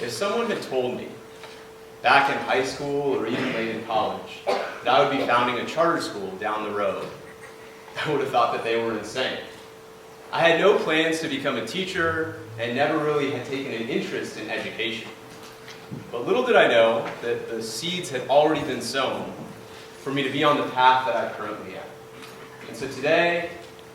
If someone had told me, back in high school or even late in college, that I would be founding a charter school down the road, I would have thought that they were insane. I had no plans to become a teacher and never really had taken an interest in education. But little did I know that the seeds had already been sown for me to be on the path that I currently am. And so today,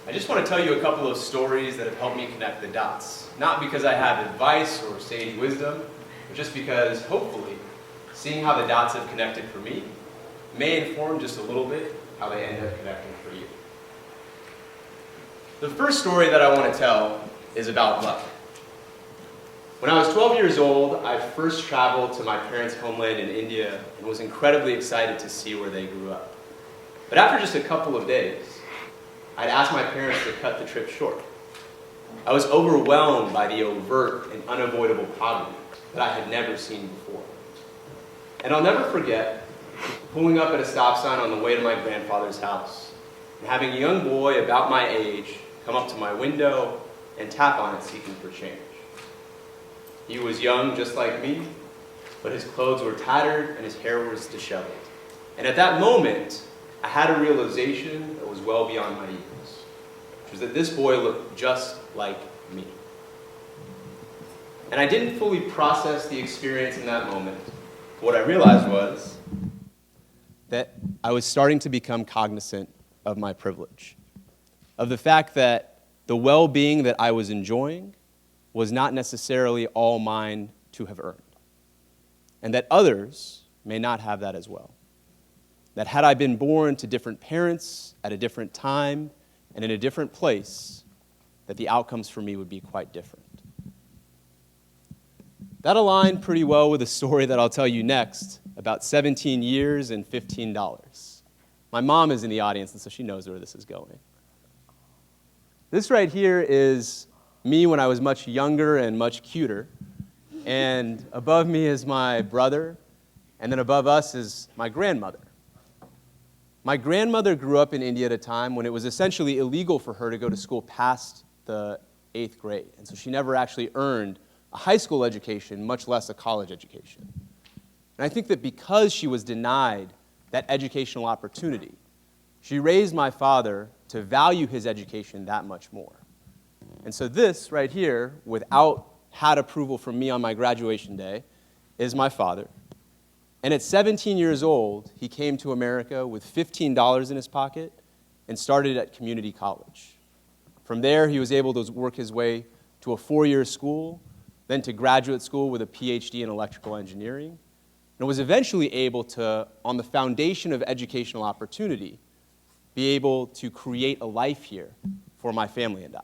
I just want to tell you a couple of stories that have helped me connect the dots. Not because I have advice or sage wisdom, but just because, hopefully, seeing how the dots have connected for me may inform just a little bit how they end up connecting for you. The first story that I want to tell is about luck. When I was 12 years old, I first traveled to my parents' homeland in India and was incredibly excited to see where they grew up. But after just a couple of days, I'd asked my parents to cut the trip short. I was overwhelmed by the overt and unavoidable poverty that I had never seen before. And I'll never forget pulling up at a stop sign on the way to my grandfather's house and having a young boy about my age come up to my window and tap on it seeking for change. He was young just like me, but his clothes were tattered and his hair was disheveled. And at that moment, I had a realization that was well beyond my years, which was that this boy looked just like me. And I didn't fully process the experience in that moment. What I realized was that I was starting to become cognizant of my privilege, of the fact that the well-being that I was enjoying was not necessarily all mine to have earned, and that others may not have that as well. That had I been born to different parents at a different time and in a different place, that the outcomes for me would be quite different. That aligned pretty well with a story that I'll tell you next about 17 years and $15. My mom is in the audience, and so she knows where this is going. This right here is me when I was much younger and much cuter, and above me is my brother, and then above us is my grandmother. My grandmother grew up in India at a time when it was essentially illegal for her to go to school past the 8th grade, and so she never actually earned a high school education, much less a college education. And I think that because she was denied that educational opportunity, she raised my father to value his education that much more. And so this right here, without had approval from me on my graduation day, is my father. And at 17 years old, he came to America with $15 in his pocket and started at community college. From there, he was able to work his way to a 4-year school, then to graduate school with a PhD in electrical engineering, and was eventually able to, on the foundation of educational opportunity, be able to create a life here for my family and I.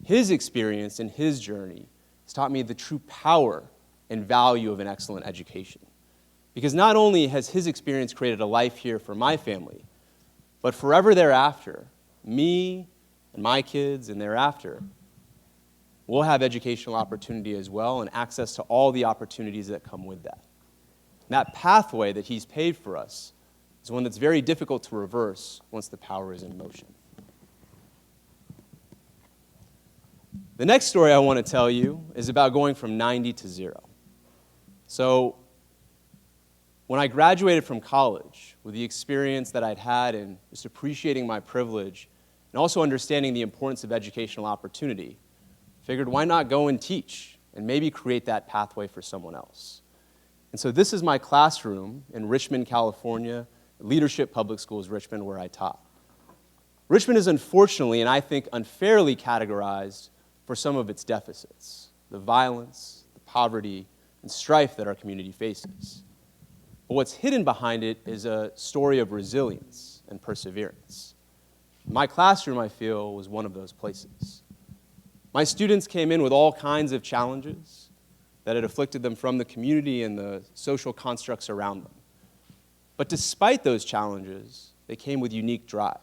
His experience and his journey has taught me the true power and value of an excellent education. Because not only has his experience created a life here for my family, but forever thereafter, me and my kids and thereafter, we'll have educational opportunity as well and access to all the opportunities that come with that. And that pathway that he's paved for us is one that's very difficult to reverse once the power is in motion. The next story I want to tell you is about going from 90 to 0. So, when I graduated from college, with the experience that I'd had in just appreciating my privilege and also understanding the importance of educational opportunity, I figured why not go and teach and maybe create that pathway for someone else. And so this is my classroom in Richmond, California, Leadership Public Schools, Richmond, where I taught. Richmond is unfortunately, and I think unfairly, categorized for some of its deficits, the violence, the poverty, and strife that our community faces. But what's hidden behind it is a story of resilience and perseverance. My classroom, I feel, was one of those places. My students came in with all kinds of challenges that had afflicted them from the community and the social constructs around them. But despite those challenges, they came with unique drive.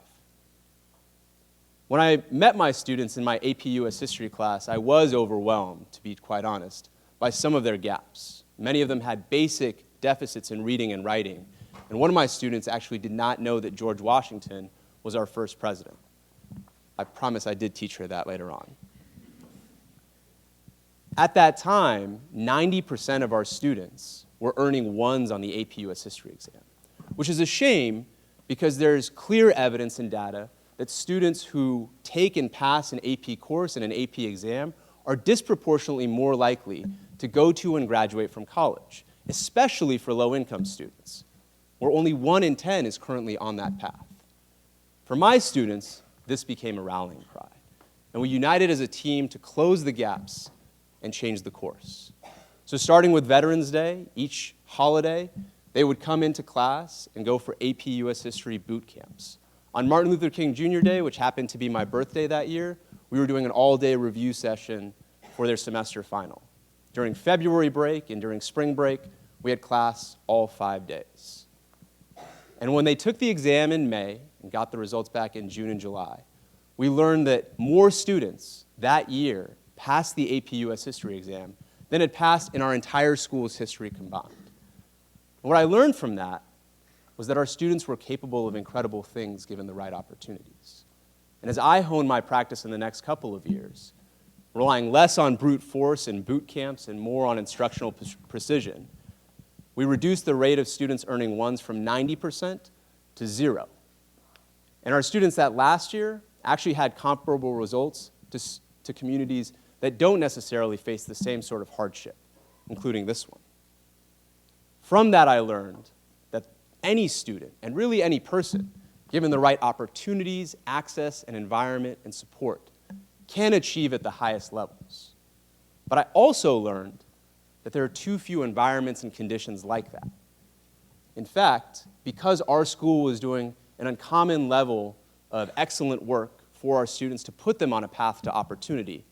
When I met my students in my AP US History class, I was overwhelmed, to be quite honest, by some of their gaps. Many of them had basic deficits in reading and writing, and one of my students actually did not know that George Washington was our first president. I promise I did teach her that later on. At that time, 90% of our students were earning ones on the AP US History exam, which is a shame because there's clear evidence and data that students who take and pass an AP course and an AP exam are disproportionately more likely to go to and graduate from college, especially for low-income students, where only 1 in 10 is currently on that path. For my students, this became a rallying cry, and we united as a team to close the gaps and change the course. So starting with Veterans Day, each holiday, they would come into class and go for AP US History boot camps. On Martin Luther King Jr. Day, which happened to be my birthday that year, we were doing an all-day review session for their semester final. During February break and during spring break, we had class all 5 days. And when they took the exam in May and got the results back in June and July, we learned that more students that year passed the AP US History exam than had passed in our entire school's history combined. And what I learned from that was that our students were capable of incredible things given the right opportunities. And as I honed my practice in the next couple of years, relying less on brute force and boot camps and more on instructional precision, we reduced the rate of students earning ones from 90% to 0. And our students that last year actually had comparable results to communities that don't necessarily face the same sort of hardship, including this one. From that, I learned that any student, and really any person, given the right opportunities, access, and environment and support, can achieve at the highest levels. But I also learned that there are too few environments and conditions like that. In fact, because our school was doing an uncommon level of excellent work for our students to put them on a path to opportunity,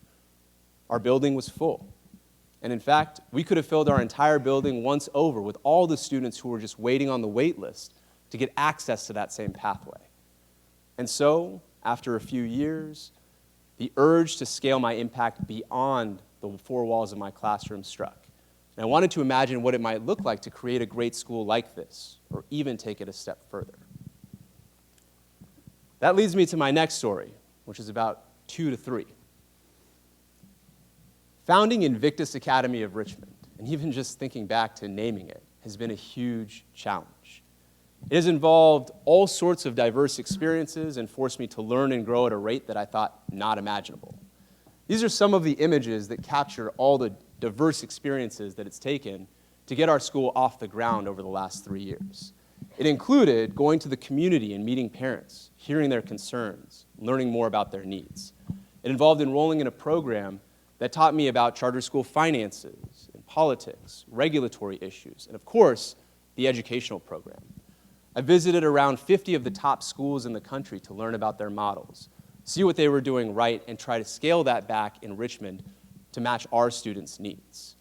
our building was full. And in fact, we could have filled our entire building once over with all the students who were just waiting on the wait list to get access to that same pathway. And so, after a few years, the urge to scale my impact beyond the 4 walls of my classroom struck. And I wanted to imagine what it might look like to create a great school like this, or even take it a step further. That leads me to my next story, which is about 2 to 3. Founding Invictus Academy of Richmond, and even just thinking back to naming it, has been a huge challenge. It has involved all sorts of diverse experiences and forced me to learn and grow at a rate that I thought not imaginable. These are some of the images that capture all the diverse experiences that it's taken to get our school off the ground over the last 3 years. It included going to the community and meeting parents, hearing their concerns, learning more about their needs. It involved enrolling in a program that taught me about charter school finances and politics, regulatory issues, and of course, the educational program. I visited around 50 of the top schools in the country to learn about their models, see what they were doing right, and try to scale that back in Richmond to match our students' needs.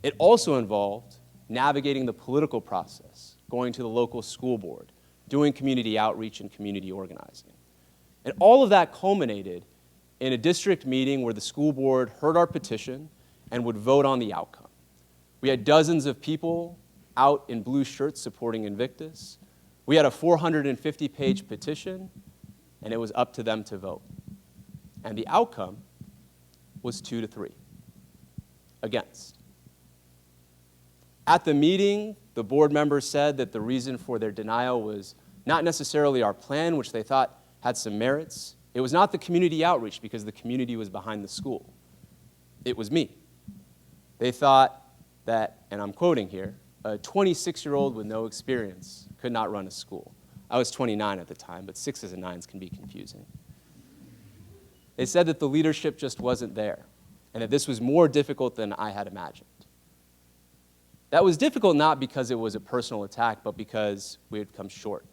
It also involved navigating the political process, going to the local school board, doing community outreach and community organizing. And all of that culminated in a district meeting where the school board heard our petition and would vote on the outcome. We had dozens of people out in blue shirts supporting Invictus. We had a 450-page petition, and it was up to them to vote. And the outcome was 2 to 3 against. At the meeting, the board members said that the reason for their denial was not necessarily our plan, which they thought had some merits. It was not the community outreach, because the community was behind the school. It was me. They thought that, and I'm quoting here, a 26-year-old with no experience could not run a school. I was 29 at the time, but 6s and 9s can be confusing. They said that the leadership just wasn't there, and that this was more difficult than I had imagined. That was difficult not because it was a personal attack, but because we had come short.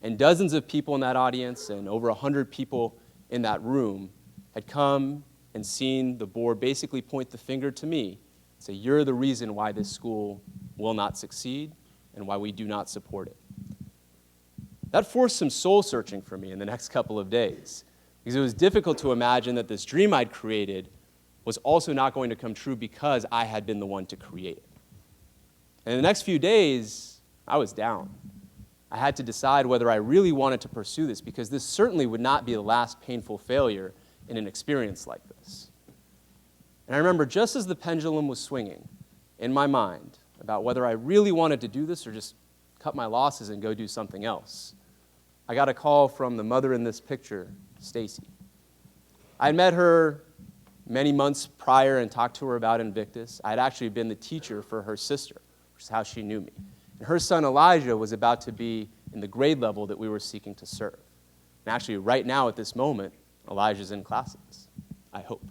And dozens of people in that audience and over 100 people in that room had come and seen the board basically point the finger to me, say, you're the reason why this school will not succeed and why we do not support it. That forced some soul searching for me in the next couple of days, because it was difficult to imagine that this dream I'd created was also not going to come true because I had been the one to create it. And in the next few days, I was down. I had to decide whether I really wanted to pursue this, because this certainly would not be the last painful failure in an experience like this. And I remember just as the pendulum was swinging in my mind about whether I really wanted to do this or just cut my losses and go do something else, I got a call from the mother in this picture, Stacy. I had met her many months prior and talked to her about Invictus. I had actually been the teacher for her sister, which is how she knew me. And her son Elijah was about to be in the grade level that we were seeking to serve. And actually, right now at this moment, Elijah's in classes, I hope.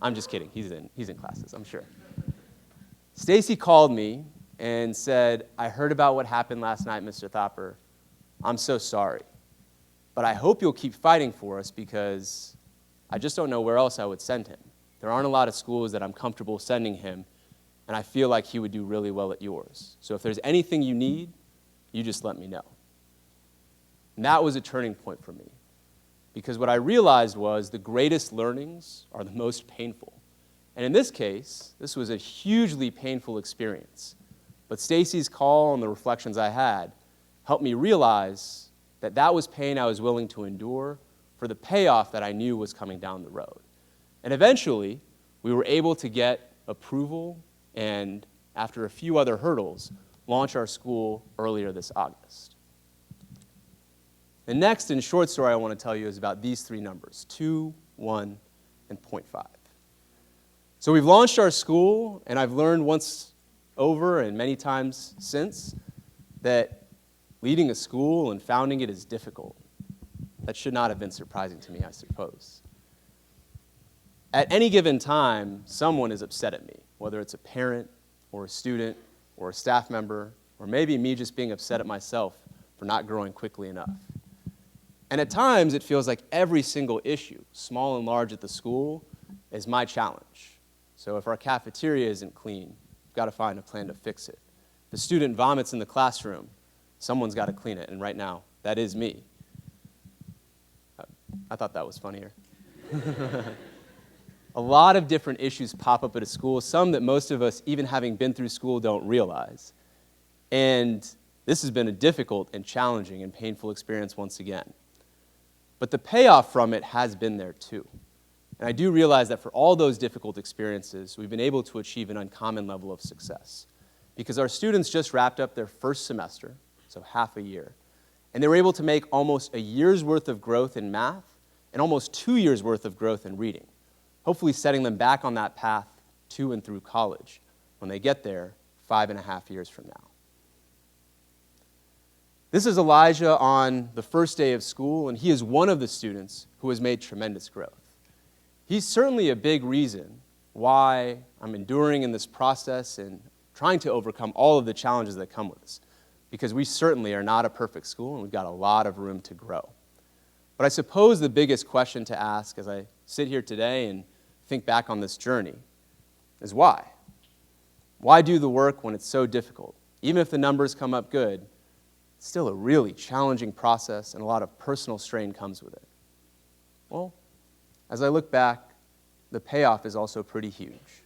I'm just kidding. He's in classes, I'm sure. Stacy called me and said, I heard about what happened last night, Mr. Thapar. I'm so sorry. But I hope you'll keep fighting for us because I just don't know where else I would send him. There aren't a lot of schools that I'm comfortable sending him, and I feel like he would do really well at yours. So if there's anything you need, you just let me know. And that was a turning point for me. Because what I realized was the greatest learnings are the most painful. And in this case, this was a hugely painful experience. But Stacy's call and the reflections I had helped me realize that that was pain I was willing to endure for the payoff that I knew was coming down the road. And eventually, we were able to get approval and, after a few other hurdles, launch our school earlier this August. The next and short story I want to tell you is about these three numbers, 2, 1, and 0.5. So we've launched our school, and I've learned once over and many times since that leading a school and founding it is difficult. That should not have been surprising to me, I suppose. At any given time, someone is upset at me, whether it's a parent or a student or a staff member, or maybe me just being upset at myself for not growing quickly enough. And at times, it feels like every single issue, small and large at the school, is my challenge. So if our cafeteria isn't clean, we've got to find a plan to fix it. If a student vomits in the classroom, someone's got to clean it, and right now, that is me. I thought that was funnier. A lot of different issues pop up at a school, some that most of us, even having been through school, don't realize. And this has been a difficult and challenging and painful experience once again. But the payoff from it has been there too. And I do realize that for all those difficult experiences, we've been able to achieve an uncommon level of success. Because our students just wrapped up their first semester, so half a year, and they were able to make almost a year's worth of growth in math and almost 2 years' worth of growth in reading, hopefully setting them back on that path to and through college when they get there 5.5 years from now. This is Elijah on the first day of school, and he is one of the students who has made tremendous growth. He's certainly a big reason why I'm enduring in this process and trying to overcome all of the challenges that come with this, because we certainly are not a perfect school, and we've got a lot of room to grow. But I suppose the biggest question to ask as I sit here today and think back on this journey is why? Why do the work when it's so difficult? Even if the numbers come up good, it's still a really challenging process, and a lot of personal strain comes with it. Well, as I look back, the payoff is also pretty huge.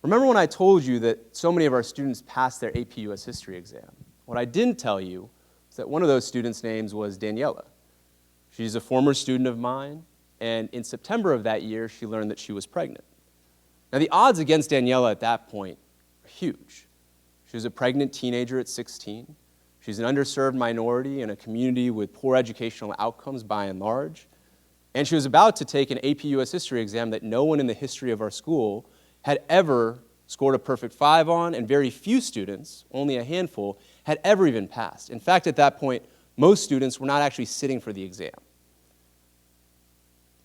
Remember when I told you that so many of our students passed their AP US History exam? What I didn't tell you is that one of those students' names was Daniela. She's a former student of mine, and in September of that year, she learned that she was pregnant. Now, the odds against Daniela at that point are huge. She was a pregnant teenager at 16. She's an underserved minority in a community with poor educational outcomes by and large. And she was about to take an AP US History exam that no one in the history of our school had ever scored a perfect 5 on, and very few students, only a handful, had ever even passed. In fact, at that point, most students were not actually sitting for the exam.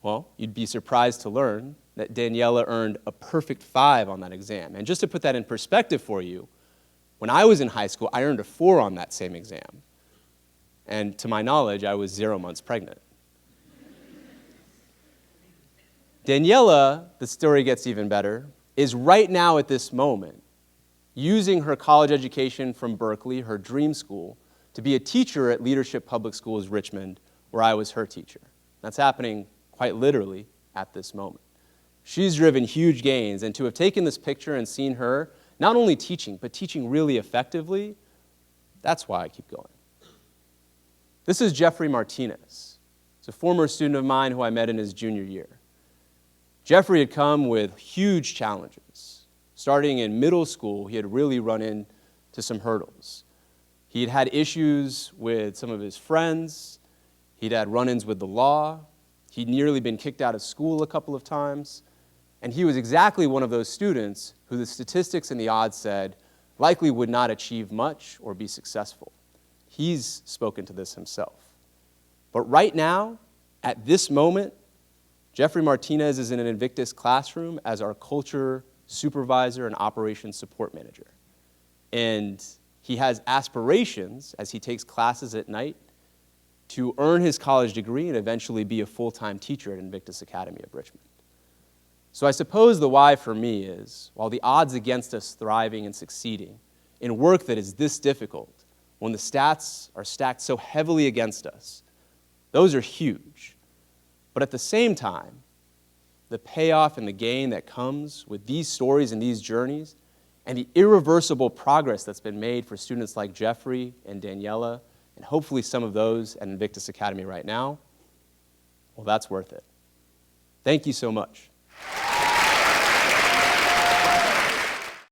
Well, you'd be surprised to learn that Daniela earned a perfect 5 on that exam. And just to put that in perspective for you, when I was in high school, I earned a 4 on that same exam. And to my knowledge, I was 0 months pregnant. Daniela, the story gets even better, is right now at this moment using her college education from Berkeley, her dream school, to be a teacher at Leadership Public Schools Richmond, where I was her teacher. That's happening quite literally at this moment. She's driven huge gains, and to have taken this picture and seen her not only teaching, but teaching really effectively, that's why I keep going. This is Jeffrey Martinez. He's a former student of mine who I met in his junior year. Jeffrey had come with huge challenges. Starting in middle school, he had really run into some hurdles. He'd had issues with some of his friends. He'd had run-ins with the law. He'd nearly been kicked out of school a couple of times. And he was exactly one of those students who the statistics and the odds said likely would not achieve much or be successful. He's spoken to this himself. But right now, at this moment, Jeffrey Martinez is in an Invictus classroom as our culture supervisor and operations support manager. And he has aspirations, as he takes classes at night, to earn his college degree and eventually be a full-time teacher at Invictus Academy of Richmond. So I suppose the why for me is, while the odds against us thriving and succeeding in work that is this difficult, when the stats are stacked so heavily against us, those are huge. But at the same time, the payoff and the gain that comes with these stories and these journeys and the irreversible progress that's been made for students like Jeffrey and Daniela, and hopefully some of those at Invictus Academy right now, well, that's worth it. Thank you so much.